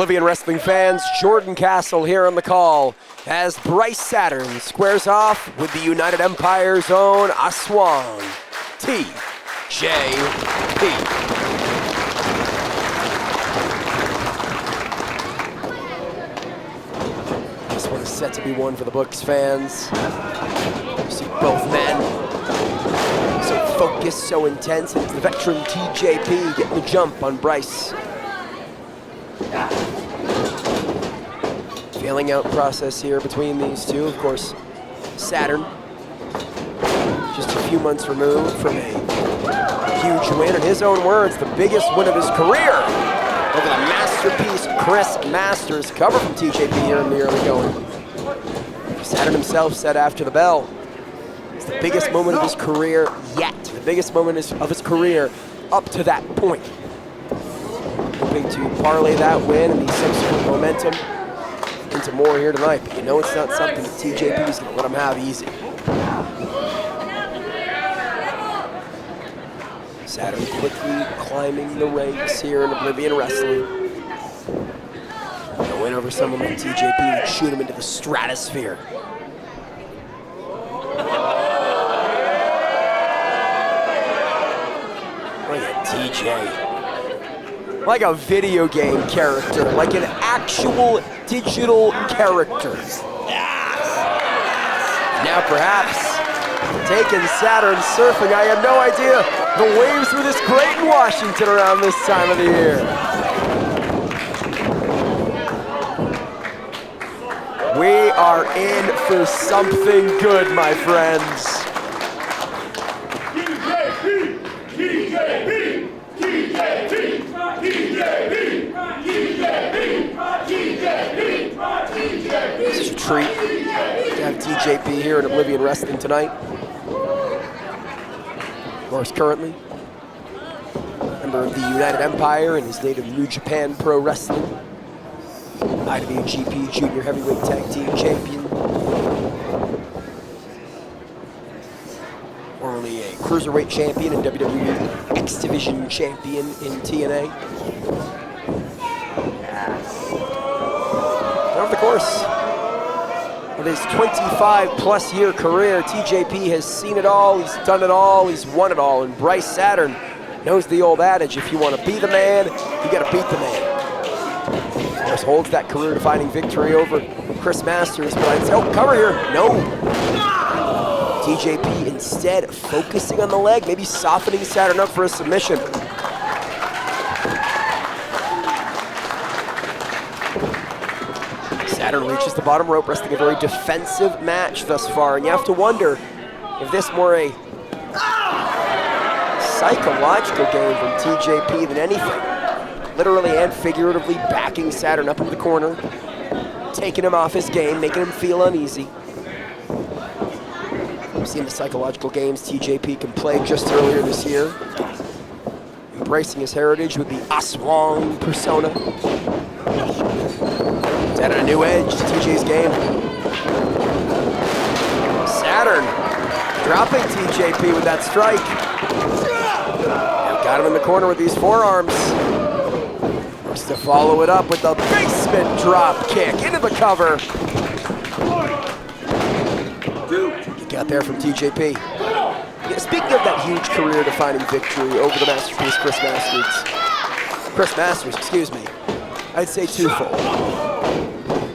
Oblivion Wrestling fans, Jordan Castle here on the call as Bryce Saturn squares off with the United Empire's own Aswang TJP. This one is set to be one for the books, fans. You see both men so focused, so intense, and it's the veteran TJP getting the jump on Bryce. Feeling out process here between these two. Of course, Saturn, just a few months removed from a huge win. In his own words, the biggest win of his career over the masterpiece Chris Masters. Cover from TJP here in the early going. Saturn himself said after the bell, it's the biggest moment of his career yet. The biggest moment of his career up to that point. Hoping to parlay that win and the subsequent momentum into more here tonight, but you know it's not something that TJP is going to let him have easy. Saturn quickly climbing the ranks here in Oblivion Wrestling. A win over someone like TJP would shoot him into the stratosphere. Look at TJ. Like a video game character, like an actual digital character. Now perhaps taking Saturn surfing. I have no idea the waves were this great in Washington around this time of the year. We are in for something good, my friends. This is a treat to have TJP here in Oblivion Wrestling tonight. Of course, currently member of the United Empire and his native New Japan Pro Wrestling, IWGP Junior Heavyweight Tag Team Champion, formerly a Cruiserweight Champion and WWE X Division Champion in TNA. Over the course of his 25-plus year career, TJP has seen it all, he's done it all, he's won it all, and Bryce Saturn knows the old adage, if you want to be the man, you got to beat the man. Of course, holds that career-defining victory over Chris Masters, but I'd say, oh, cover here, no. TJP instead focusing on the leg, maybe softening Saturn up for a submission. Saturn reaches the bottom rope, wrestling a very defensive match thus far, and you have to wonder if this more a psychological game from TJP than anything. Literally and figuratively backing Saturn up into the corner, taking him off his game, making him feel uneasy. We've seen the psychological games TJP can play just earlier this year, embracing his heritage with the Aswang persona. Added a new edge to TJ's game. Saturn dropping TJP with that strike. Now got him in the corner with these forearms. Looks to follow it up with the basement drop kick into the cover. He got there from TJP. Yeah, speaking of that huge career-defining victory over the masterpiece Chris Masters, excuse me, I'd say twofold.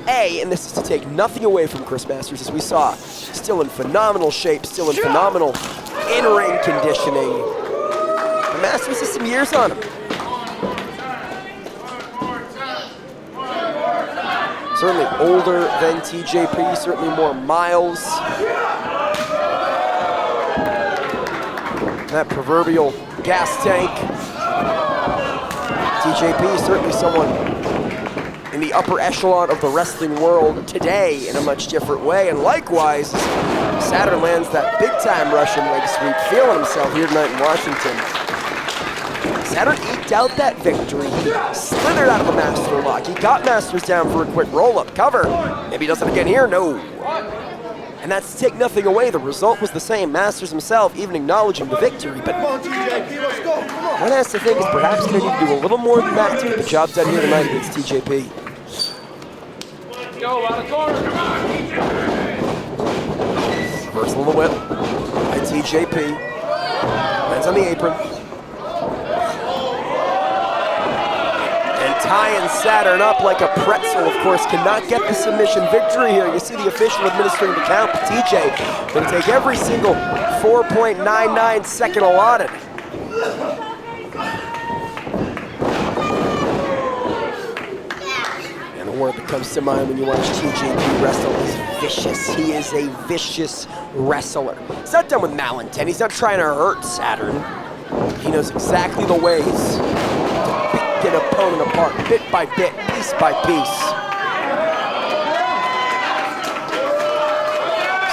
A, and this is to take nothing away from Chris Masters, as we saw, still in phenomenal shape, still in phenomenal in-ring conditioning. The Masters has some years on him. Certainly older than TJP, certainly more miles. That proverbial gas tank. TJP, certainly someone in the upper echelon of the wrestling world today in a much different way. And likewise, Saturn lands that big-time Russian leg sweep, feeling himself here tonight in Washington. Saturn eked out that victory. He slithered out of the master lock. He got Masters down for a quick roll-up cover. Maybe he does it again here, no. And that's to take nothing away. The result was the same. Masters himself even acknowledging the victory. But one has to think is perhaps going to need to do a little more than that to get the job done here tonight against TJP. Go, out of corner. Reversal of the whip by TJP. Lands on the apron. And tying Saturn up like a pretzel, of course, cannot get the submission victory here. You see the official administering the count. TJ going to take every single 4.99 second allotted. And the word that comes to mind when you watch TJP wrestle is vicious. He is a vicious wrestler. He's not done with malintent. He's not trying to hurt Saturn. He knows exactly the ways to pick an opponent apart, bit by bit, piece by piece.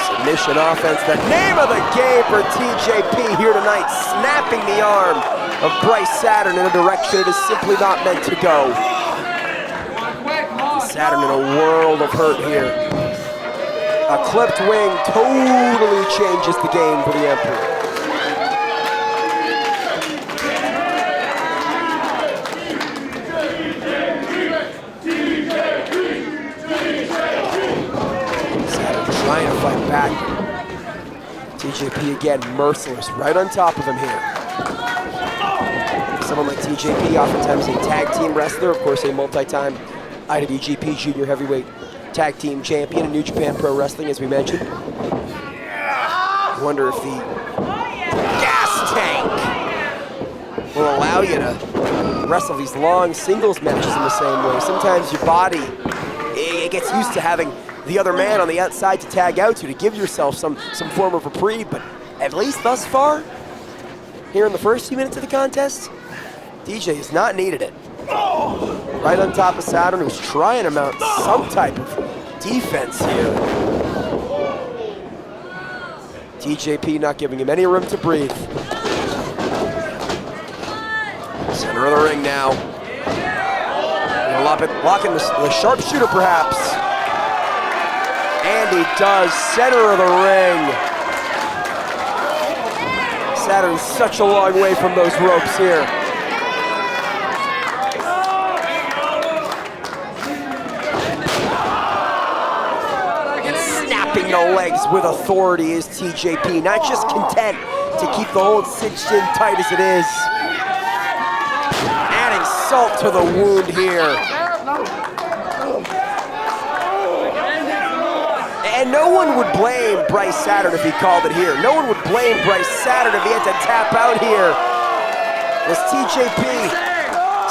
Submission offense, the name of the game for TJP here tonight, snapping the arm of Bryce Saturn in a direction it is simply not meant to go. Saturn in a world of hurt here. A clipped wing totally changes the game for the Emperor. Saturn trying to fight back. TJP again, merciless, right on top of him here. Someone like TJP, oftentimes a tag team wrestler, of course a multi-time IWGP Junior Heavyweight Tag Team Champion in New Japan Pro Wrestling, as we mentioned. I wonder if the gas tank will allow you to wrestle these long singles matches in the same way. Sometimes your body, it gets used to having the other man on the outside to tag out to give yourself some form of reprieve, but at least thus far, here in the first few minutes of the contest, DJ has not needed it. Right on top of Saturn, who's trying to mount some type of defense here. TJP not giving him any room to breathe. Center of the ring now. Locking the sharpshooter perhaps. And he does, center of the ring. Saturn's such a long way from those ropes here. The legs with authority is TJP, not just content to keep the hold cinched in tight as it is. Adding salt to the wound here. And no one would blame Bryce Saturn if he called it here. No one would blame Bryce Saturn if he had to tap out here. As TJP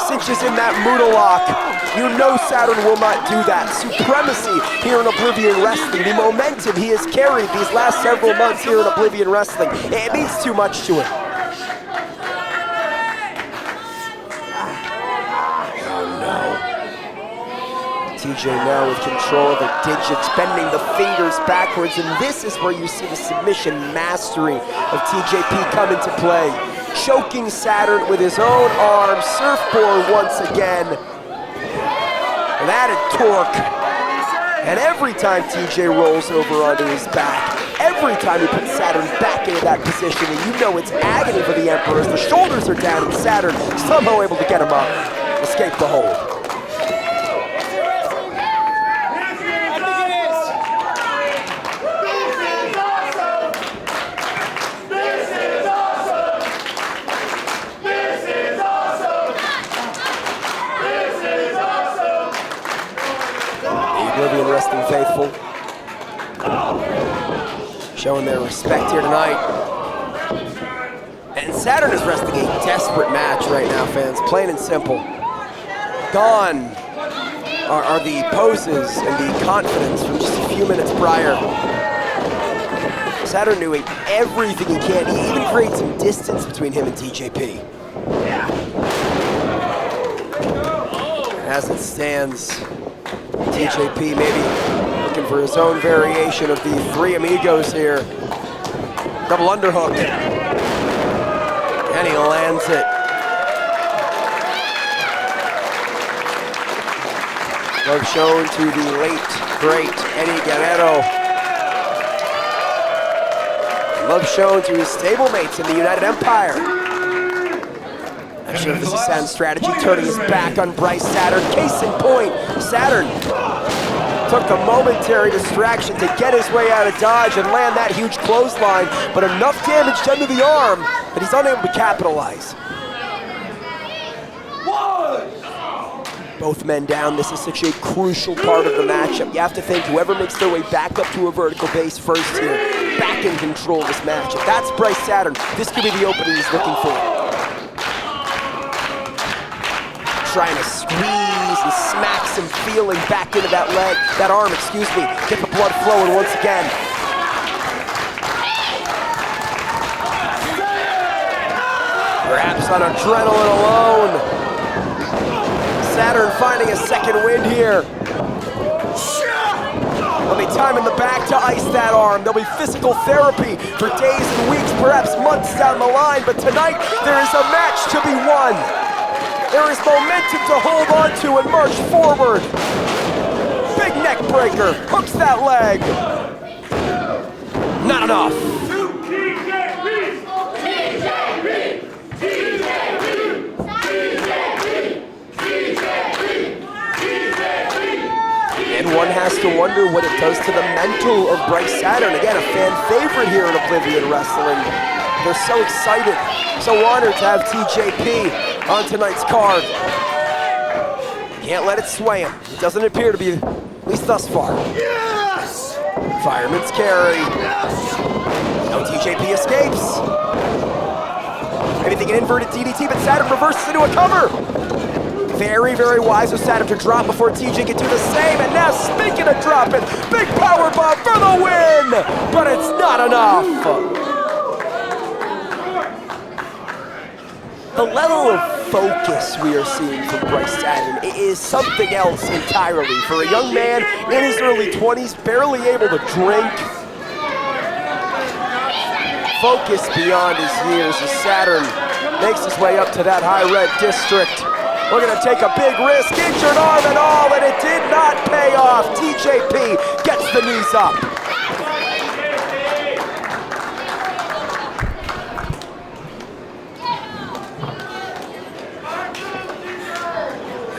cinches in that Muda lock. You know Saturn will not do that. Supremacy here in Oblivion Wrestling. The momentum he has carried these last several months here in Oblivion Wrestling. It means too much to him. Oh no. TJ now with control of the digits, bending the fingers backwards, and this is where you see the submission mastery of TJP come into play. Choking Saturn with his own arm, surfboard once again. With added torque. And every time TJ rolls over onto his back, every time he puts Saturn back into that position, and you know it's agony for the Emperor as the shoulders are down and Saturn somehow able to get him up, escape the hold. Oblivion Wrestling faithful showing their respect here tonight. And Saturn is wrestling a desperate match right now, fans, plain and simple. Gone are the poses and the confidence from just a few minutes prior. Saturn doing everything he can. He even creates some distance between him and TJP. As it stands, TJP maybe looking for his own variation of the Three Amigos here. Double underhook. And he lands it. Love shown to the late, great Eddie Guerrero. Love shown to his stablemates in the United Empire. Not sure if this is Saturn's strategy, turning his back on Bryce Saturn. Case in point, Saturn took a momentary distraction to get his way out of dodge and land that huge clothesline, but enough damage done to the arm that he's unable to capitalize. Both men down. This is such a crucial part of the matchup. You have to think whoever makes their way back up to a vertical base first here, back in control of this matchup. That's Bryce Saturn. This could be the opening he's looking for. Trying to squeeze and smack some feeling back into that leg, that arm, excuse me. Get the blood flowing once again. Perhaps on adrenaline alone. Saturn finding a second wind here. There'll be time in the back to ice that arm. There'll be physical therapy for days and weeks, perhaps months down the line, but tonight there is a match to be won. There is momentum to hold on to and march forward. Big neck breaker, hooks that leg. Not enough. And one has to wonder what it does to the mental of Bryce Saturn. Again, a fan favorite here in Oblivion Wrestling. They're so excited, so honored to have TJP on tonight's card. Can't let it sway him. It doesn't appear to be, at least thus far. Yes! Fireman's carry. Yes! No TJP escapes. Maybe thinking inverted DDT, but Saturn reverses into a cover. Very, very wise of Saturn to drop before TJ can do the same. And now, speaking of dropping, big power bomb for the win! But it's not enough. The level of focus we are seeing from Bryce Saturn is something else entirely. For a young man in his early 20s, barely able to drink. Focus beyond his years as Saturn makes his way up to that high red district. We're gonna take a big risk, injured arm and all, and it did not pay off. TJP gets the knees up.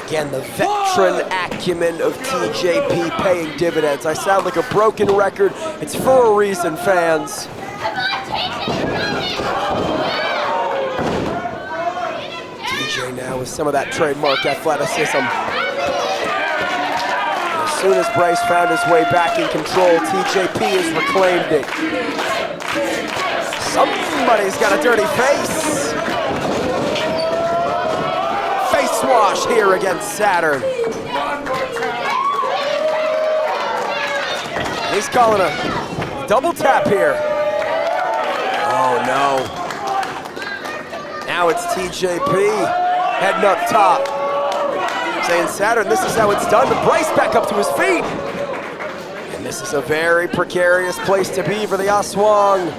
Again, the veteran acumen of TJP paying dividends. I sound like a broken record. It's for a reason, fans. TJ now with some of that trademark athleticism. As soon as Bryce found his way back in control, TJP has reclaimed it. Somebody's got a dirty face. Face wash here against Saturn. He's calling a double tap here. Oh no. Now it's TJP heading up top. Saying, Saturn, this is how it's done. But Bryce back up to his feet. And this is a very precarious place to be for the Aswang.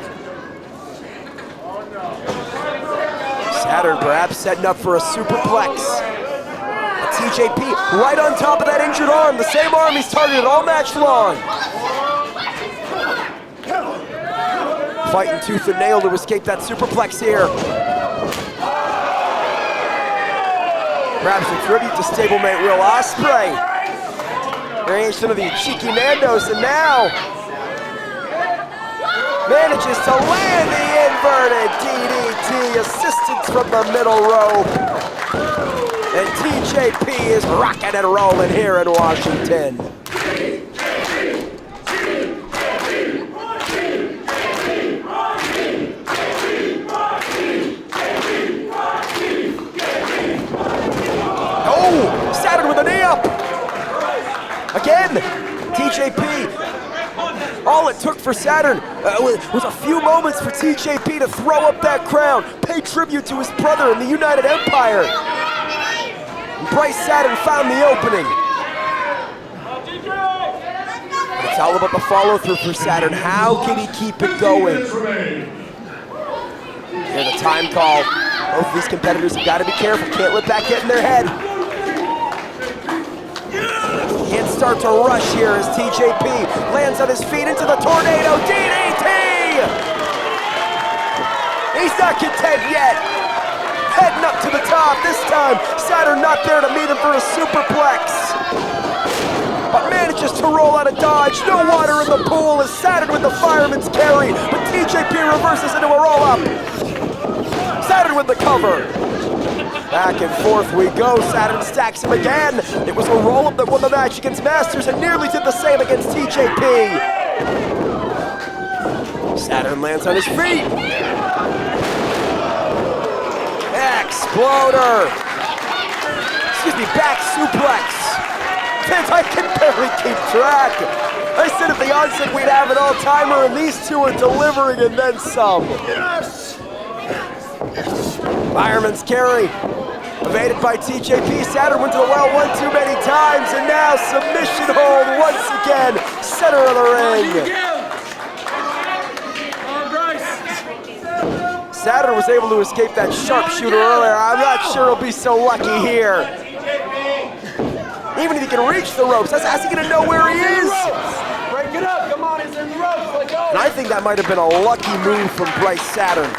Saturn perhaps setting up for a superplex. And TJP right on top of that injured arm. The same arm he's targeted all match long. Fighting tooth and nail to escape that superplex here. Perhaps a tribute to stablemate Will Ospreay. Variation of the cheeky Nandos, and now manages to land the inverted DDT. Assistance from the middle rope. And TJP is rocking and rolling here in Washington. Oh, Saturn with a knee up. Again, TJP. All it took for Saturn was a few moments for TJP to throw up that crown, pay tribute to his brother in the United Empire. And Bryce Saturn found the opening. It's all about the follow-through for Saturn. How can he keep it going? Hear the time call. Both of these competitors have got to be careful. Can't let that get in their head. Can't start to rush here as TJP lands on his feet into the tornado DDT! He's not content yet. Heading up to the top. This time, Saturn not there to meet him for a superplex. But manages to roll out of dodge. No water in the pool as Saturn with the fireman's carry. But TJP reverses into a roll-up. Saturn with the cover. Back and forth we go. Saturn stacks him again. It was a roll-up that won the match against Masters and nearly did the same against TJP. Saturn lands on his feet. Exploder. Excuse me, back suplex. Man, I can barely keep track. I said at the onset we'd have an all-timer, and these two are delivering and then some. Yes. Fireman's carry. Evaded by TJP. Saturn went to the well one too many times, and now submission hold once again. Center of the ring. Saturn was able to escape that sharpshooter earlier. I'm not sure he'll be so lucky here. Even if he can reach the ropes, how's he gonna know where he is? Break it up, come on, he's in the ropes, let go. And I think that might have been a lucky move from Bryce Saturn.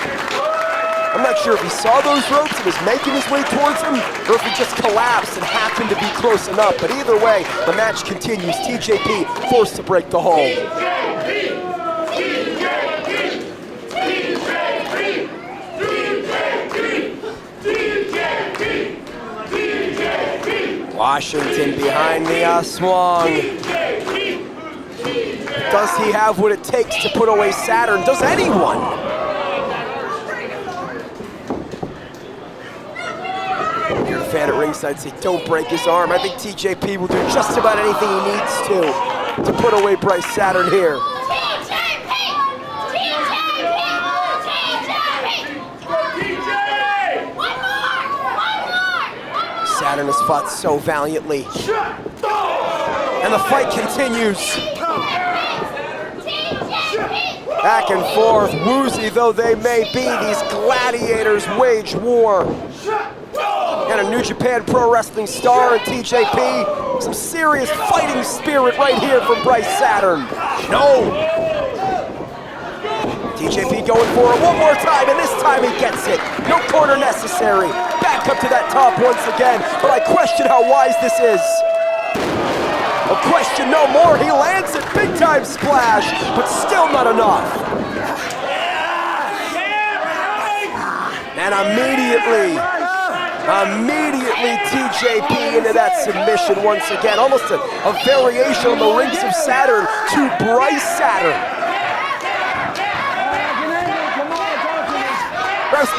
I'm not sure if he saw those ropes and was making his way towards them, or if he just collapsed and happened to be close enough. But either way, the match continues. TJP forced to break the hold. Washington behind the swung. Does he have what it takes to put away Saturn? Does anyone? You're a fan at ringside, say don't break his arm. I think TJP will do just about anything he needs to put away Bryce Saturn here. Saturn has fought so valiantly. And the fight continues. Back and forth, woozy though they may be, these gladiators wage war. And a New Japan Pro Wrestling star in TJP. Some serious fighting spirit right here from Bryce Saturn. No! TJP going for it one more time, and this time he gets it. No corner necessary. Back up to that top once again, but I question how wise this is. A question no more, he lands it, big time splash, but still not enough. And immediately TJP into that submission once again. Almost a variation on the rings of Saturn to Bryce Saturn. Bryce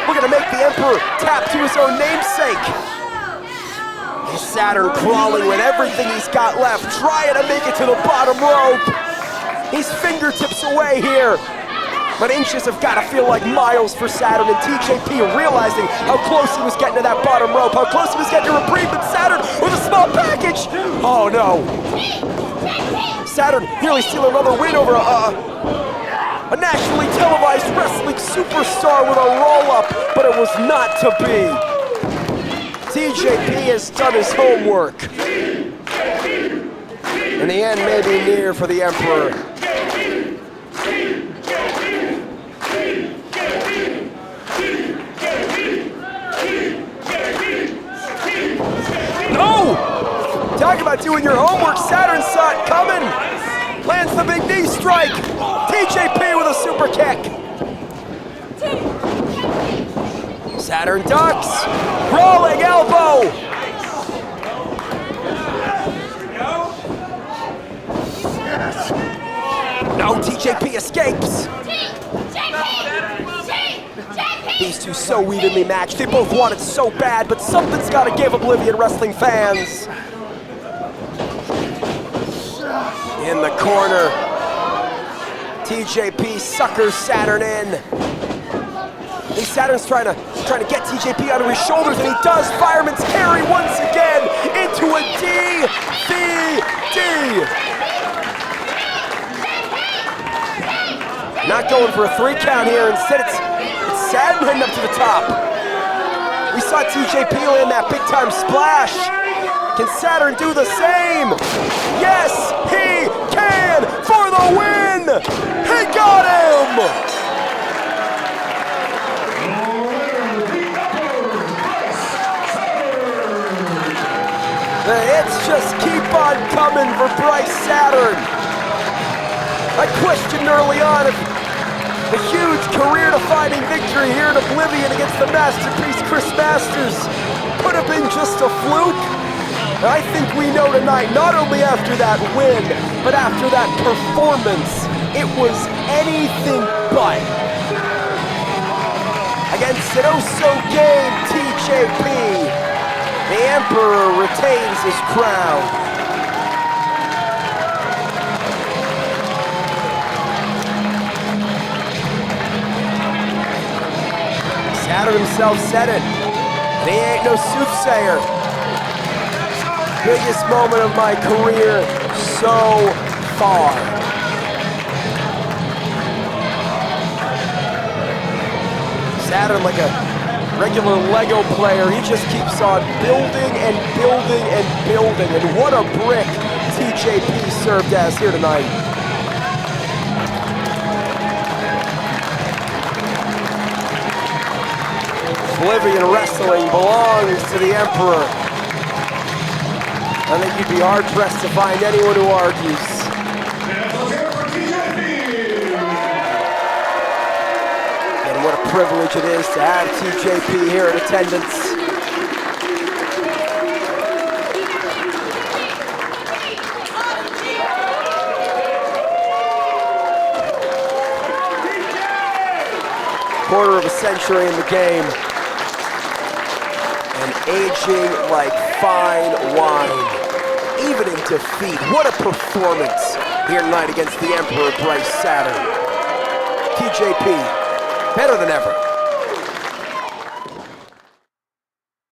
we're gonna make the Emperor tap to his own namesake. And Saturn crawling with everything he's got left, trying to make it to the bottom rope. He's fingertips away here. But inches have got to feel like miles for Saturn, and TJP realizing how close he was getting to that bottom rope, how close he was getting to reprieve, but Saturn with a small package. Oh no. Saturn nearly stealing another win over a nationally televised wrestling superstar with a roll-up, but it was not to be. TJP has done his homework. And the end may be near for the Emperor. No! Talk about doing your homework. Saturn saw it coming. Lands the big knee strike. TJP with a super kick. Saturn ducks. Rolling elbow. No, TJP escapes. These two so evenly matched. They both want it so bad, but something's got to give Oblivion Wrestling fans. In the corner, TJP suckers Saturn in. And Saturn's trying to get TJP onto his shoulders, and he does. Fireman's carry once again into a DVD. Not going for a 3 count here. Instead, it's Saturn heading up to the top. We saw TJP land that big time splash. Can Saturn do the same? Yes, he can for the win. He got him. hits just keep on coming for Bryce Saturn. I questioned early on if a huge career-defining victory here in Oblivion against the masterpiece Chris Masters could have been just a fluke. And I think we know tonight, not only after that win, but after that performance, it was anything but. Against an oh-so-game TJP, the Emperor retains his crown. Saturn himself said it, and he ain't no soothsayer. Biggest moment of my career so far. Saturn, like a regular Lego player, he just keeps on building and building and building. And what a brick TJP served as here tonight. Oblivion Wrestling belongs to the Emperor. I think you'd be hard-pressed to find anyone who argues. And what a privilege it is to have TJP here in attendance. Quarter of a century in the game. And aging like fine wine, even in defeat. What a performance here tonight against the Emperor Bryce Saturn. TJP, better than ever.